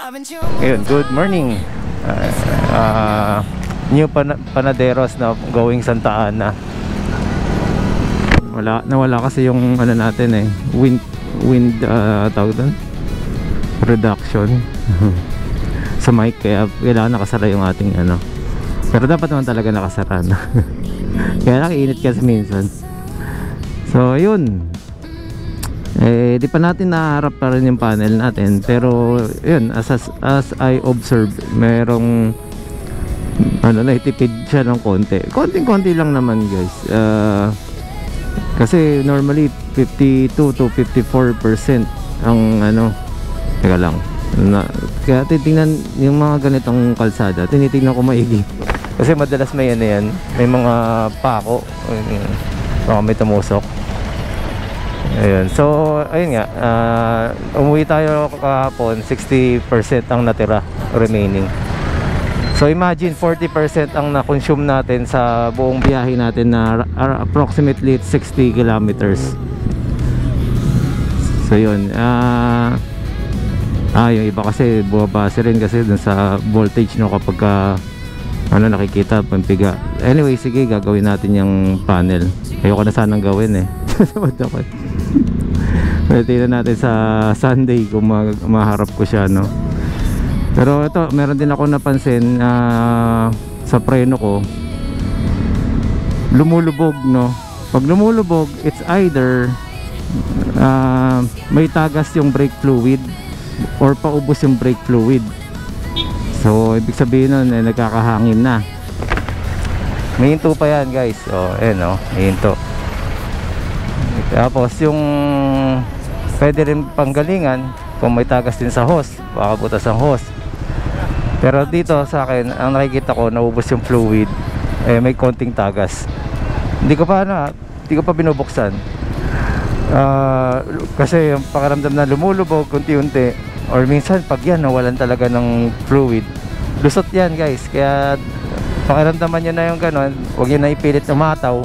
Ayun, good morning. New Panaderos na going Santa Ana. Nawala kasi yung ano natin eh, wind tawag doon, reduction sa mic, kaya kailangan nakasara yung ating ano. Pero dapat naman talaga nakasara na. Kaya nakiinit kasi minsan. So yun, di pa natin naharap pa rin yung panel natin, pero yun, as I observe, merong naitipid siya ng konti lang naman, guys. Kasi normally 52 to 54% ang teka lang, kaya titingnan yung mga ganitong kalsada, tinitingnan ko maigi kasi madalas may yan, may mga pako, baka may tumusok. Ayun. So ayun nga, umuwi tayo kahapon, 60% ang natira remaining. So imagine 40% ang na-consume natin sa buong biyahe natin na approximately 60 kilometers. So yun, yung iba kasi bumabase rin kasi dun sa voltage, no, kapag nakikita pampiga. Anyway, sige, gagawin natin yung panel. Ayoko na sanang gawin eh. Tingnan natin sa Sunday kung maharap ko siya, no. Pero ito, meron din ako napansin sa preno ko, lumulubog, no. Pag lumulubog, it's either may tagas yung brake fluid or paubos yung brake fluid. So ibig sabihin nun, nagkakahangin na. May hinto pa yan, guys. May hinto. Tapos yung pwede rin panggalingan kung may tagas din sa hose, baka butas ang hose. Pero dito sa akin, ang nakikita ko, naubos yung fluid, may konting tagas. Hindi ko pa binubuksan. Kasi yung pakiramdam na lumulubog unti-unti, or minsan pag yan nawalan talaga ng fluid, lusot yan, guys. Kaya pakiramdaman nyo na yung ganon, huwag nyo na ipilit umataw.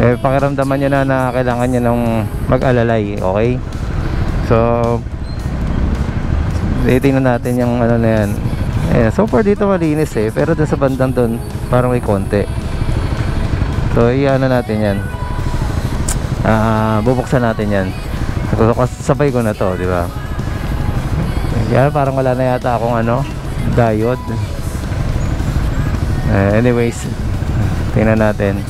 Pakiramdaman nyo na kailangan nyo ng mag-alalay. Okay, so titingnan natin yung na yan. So far dito malinis pero dun sa bandang dun parang may konti. So iyan natin yan, bubuksan natin yan. Sabay ko na to, di ba? Kaya parang wala na yata akong diode. Anyways, tingnan natin.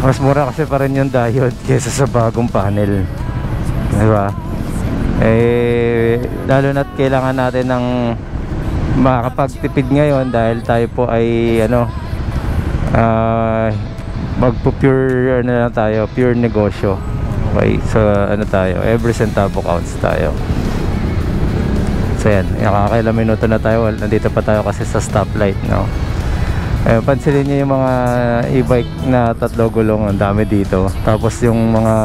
Mas mura kasi pa rin yung diode kaysa sa bagong panel, di ba? Lalo na't kailangan natin ng makakapagtipid ngayon dahil tayo po ay magpo-pure na tayo, pure negosyo. Okay, so tayo, every centavo counts tayo. So yan, nakakailang minuto na tayo, nandito pa tayo kasi sa stoplight, no? Pansinin niyo yung mga e-bike na 3 gulong, ang dami dito. Tapos yung mga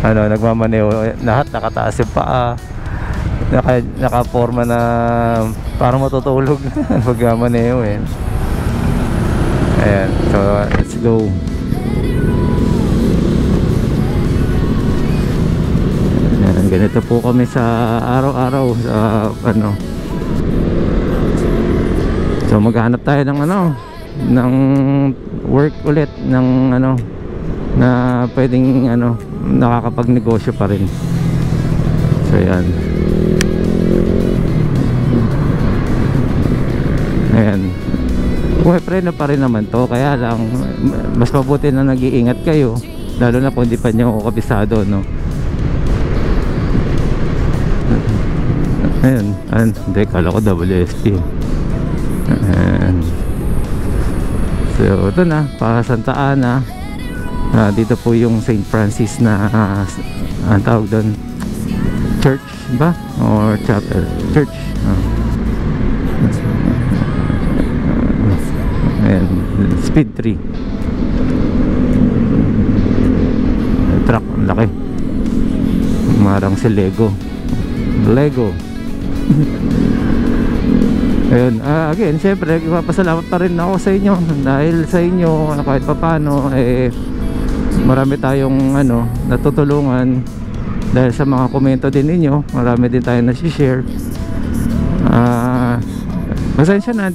nagmamaneo, lahat nakataas yung paa, nakaporma na parang matutulog pag mamaneo eh. Ayan, so let's go. Ayan, ganito po kami sa araw-araw sa so maghanap tayo ng ng work ulit, ng na pwedeng nakakapagnegosyo pa rin. So yan, ayan, preno pa rin naman to, kaya lang mas mabuti na nag-iingat kayo, lalo na kung hindi pa nyo kabisado, no. Ayan, hindi, kala ko WSP. Ayan. So ito na, para Santa Ana. Dito po yung St. Francis na ang tawag doon, church ba? Or chapel? Church. Ayan, speed 3. Truck, ang laki. Marang si Lego. Ayun, again, syempre nagpapasalamat pa rin ako sa inyo, dahil sa inyo kahit papano marami tayong natutulungan dahil sa mga komento din ninyo, marami din tayo na-share. Pasensya na,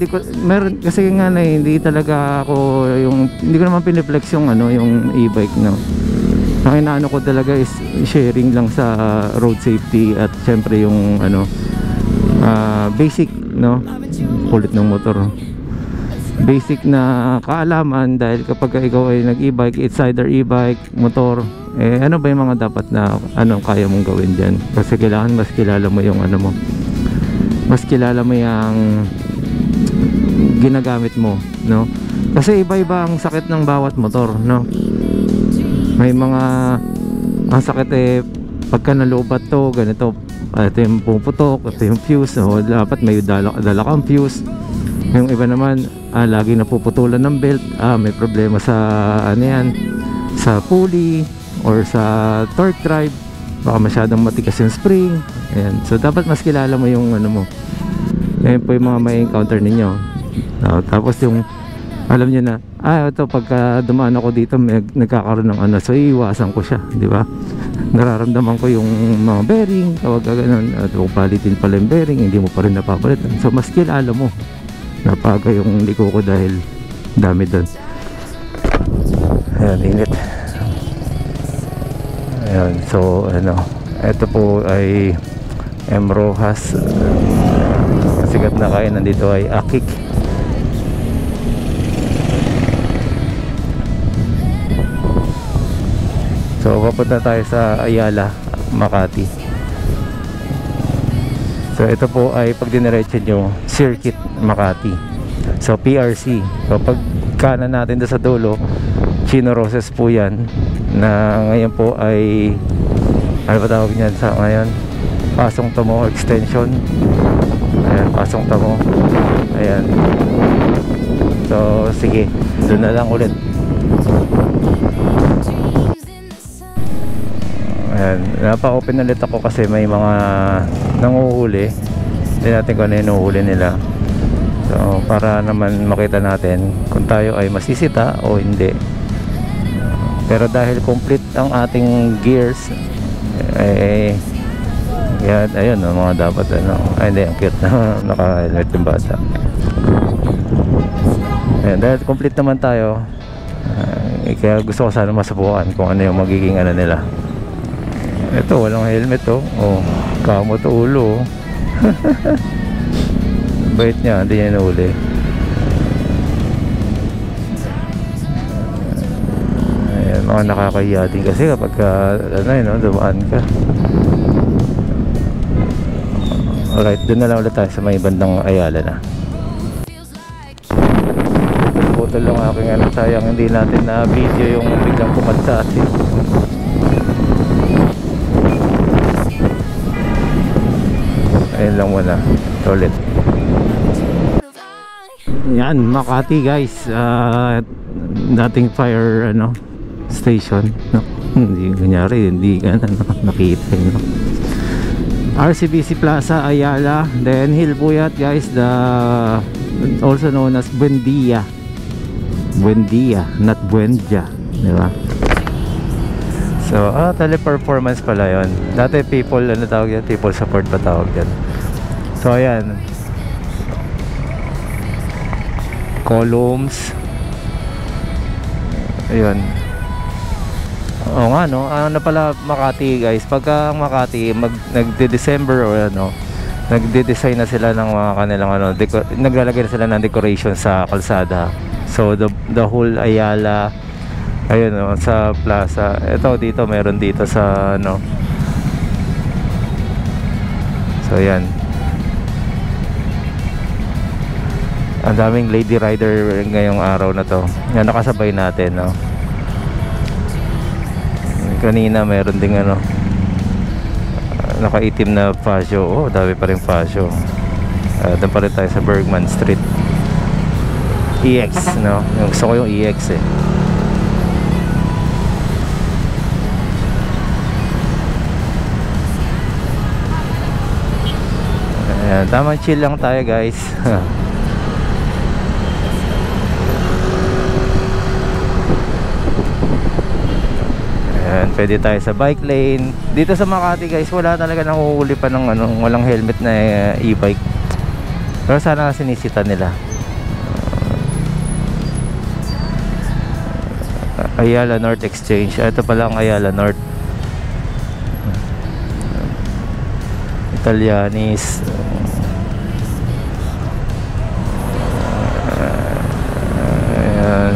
meron kasi nga na hindi talaga ako hindi ko naman piniflex yung yung e-bike, no. Ang inaano ko talaga is sharing lang sa road safety at syempre yung basic, no, kulit ng motor, basic na kaalaman, dahil kapag ikaw ay nag-e-bike, it's either e-bike, motor, ano ba yung mga dapat na kaya mong gawin dyan, kasi kailangan mas kilala mo yung mas kilala mo yung ginagamit mo, no, kasi iba-iba ang sakit ng bawat motor, no. May mga ang sakit pagka nalubat to, ganito, ito yung puputok, ito yung fuse, dapat may dala kang fuse. Yung iba naman lagi napuputulan ng belt, may problema sa sa pulley or sa torque drive, baka masyadong matigas yung spring. Ayan. So dapat mas kilala mo yung mo. Ayan po yung mga may encounter ninyo. Tapos yung alam nyo na, ito pagka dumaan ako dito nagkakaroon ng so iiwasan ko siya, di ba? Nararamdaman ko yung mga bearing, tawag ganun, at kung palitin pala yung bearing, hindi mo pa rin napapalitan. So mas kilala mo, napaga yung liko ko dahil dami doon. Ayan, init. Ayan, so ito po ay M. Rojas. Sikat na kainan dito ay Akik. So papunta tayo sa Ayala, Makati. So ito po ay pag diniretso nyo, Circuit Makati. So PRC. So pag kanan natin doon sa dulo, Chino Roses po yan, na ngayon po ay ano ba tawag niyan sa ngayon? Pasong Tamo Extension. Ayan, Pasong Tamo. Ayan. So sige, doon na lang ulit. Ayan, napa-open ulit ako kasi may mga nanguhuli. Hindi natin kung ano yung nuhuli nila. So para naman makita natin kung tayo ay masisita o hindi. Pero dahil complete ang ating gears, yan, ayun mga dapat hindi, ang cute na naka-helmet yung bata. Ayan, dahil complete naman tayo, kaya gusto ko sana masubukan kung ano yung magiging nila. Ito, walang helmet kamo to ulo. Bait niya, hindi niya nahuli. Ayan, mga nakakahiya din kasi kapag dumaan ka. Alright, doon na lang ulit tayo sa may bandang Ayala na. Putol lang aking sayang hindi natin na video yung biglang pumat sa atin. Ayun lang muna, ulit. Yan, Makati guys, dating fire station, hindi kunyari hindi ka nakita, RCBC Plaza, Ayala, then Hilpuyat guys, also known as Buendia, not Buendia, di ba? So, teleperformance pala yun. Dati people, tawag yan? People support pa tawag yan. So, ayan. Columns. Ayun. Oo nga, no? Ano pala Makati, guys? Pagka Makati, nagde-December or nagde-design na sila ng mga kanilang naglalagay na sila ng decoration sa kalsada. So, the whole Ayala, ayun sa plaza. Ito dito, meron dito sa so ayan, ang daming lady rider ngayong araw na to. Yan, nakasabay natin, kanina meron ding nakaitim na Pasio. Dami pa rin Pasio. Doon pa rin tayo sa Bergman Street. EX, yung gusto ko yung EX Ayan, tamang chill lang tayo guys. Ayan. pwede tayo sa bike lane. Dito sa Makati guys, wala talaga nanguhuli pa ng ano, walang helmet na e-bike. Pero sana sinisita nila. Ayala North Exchange. Ito pala ang Ayala North. Italianis. Ayan.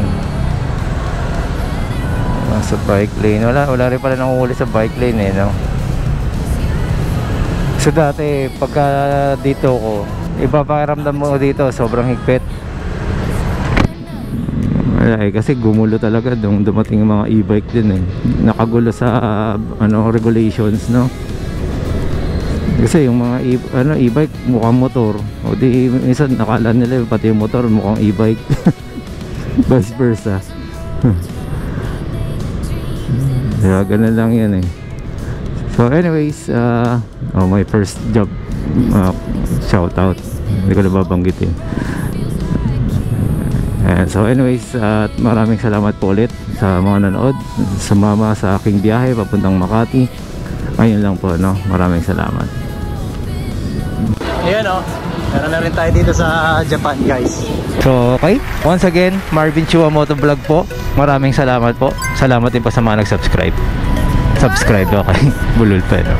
Sa bike lane. Wala rin pala nanguhuli sa bike lane eh, no? So dati, pagka dito ko, ipapakiramdam mo dito, sobrang higpit. Wala eh, kasi gumulo talaga nung dumating yung mga e-bike din eh. Nakagulo sa ano, regulations, no? Kasi yung mga e-bike mukhang motor. O di minsan nakala nila pati yung motor mukhang e-bike. Vice versa. Kaya ganun lang yan eh. So anyways, my first job, shout out. Hindi ko na babanggitin. So anyways, maraming salamat po ulit sa mga nanood, sumama sa aking biyahe papuntang Makati. Ayun lang po, no? Maraming salamat. Ayan o, meron na rin tayo dito sa Japan guys. So okay, once again, Marvin Chua Motovlog po. Maraming salamat po. Salamat din po sa mga nag-subscribe. Subscribe, okay. Bulol pa, no?